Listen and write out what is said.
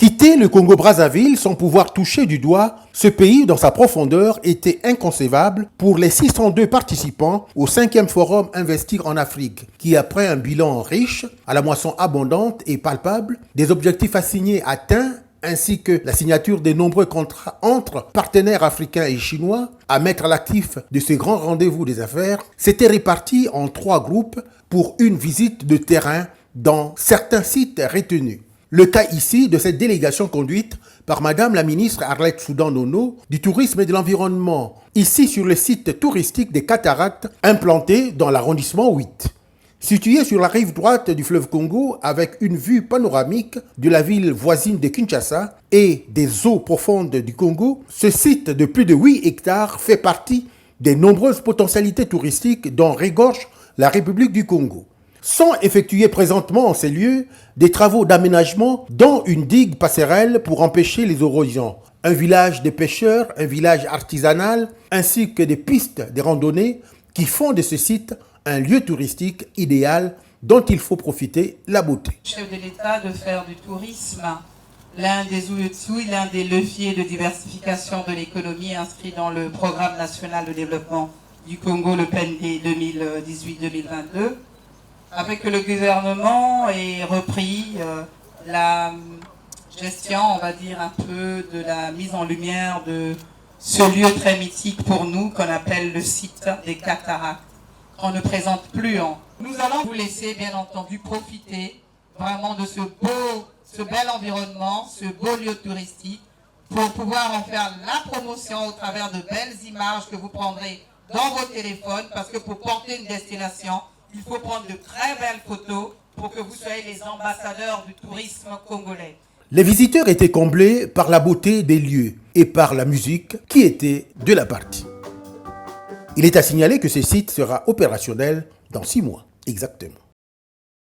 Quitter le Congo-Brazzaville sans pouvoir toucher du doigt ce pays dans sa profondeur était inconcevable pour les 602 participants au 5e Forum Investir en Afrique, qui après un bilan riche, à la moisson abondante et palpable, des objectifs assignés atteints, ainsi que la signature de nombreux contrats entre partenaires africains et chinois à mettre à l'actif de ce grand rendez-vous des affaires, s'était réparti en 3 groupes pour une visite de terrain dans certains sites retenus. Le cas ici de cette délégation conduite par Madame la ministre Arlette Soudan-Nono du Tourisme et de l'Environnement, ici sur le site touristique des Cataractes implanté dans l'arrondissement 8. Situé sur la rive droite du fleuve Congo avec une vue panoramique de la ville voisine de Kinshasa et des eaux profondes du Congo, ce site de plus de 8 hectares fait partie des nombreuses potentialités touristiques dont regorge la République du Congo. Sont effectués présentement en ces lieux des travaux d'aménagement dont une digue passerelle pour empêcher les érosions, un village de pêcheurs, un village artisanal, ainsi que des pistes de randonnée qui font de ce site un lieu touristique idéal dont il faut profiter la beauté. Chef de l'État de faire du tourisme l'un des outils, l'un des leviers de diversification de l'économie inscrit dans le programme national de développement du Congo, le PND 2018-2022. Avec le gouvernement ait repris la gestion, on va dire, un peu de la mise en lumière de ce lieu très mythique pour nous qu'on appelle le site des Cataractes, qu'on ne présente plus. Nous allons vous laisser, bien entendu, profiter vraiment de ce bel environnement, ce beau lieu touristique, pour pouvoir en faire la promotion au travers de belles images que vous prendrez dans vos téléphones, parce que pour porter une destination, il faut prendre de très belles photos pour que vous soyez les ambassadeurs du tourisme congolais. Les visiteurs étaient comblés par la beauté des lieux et par la musique qui était de la partie. Il est à signaler que ce site sera opérationnel dans 6 mois exactement.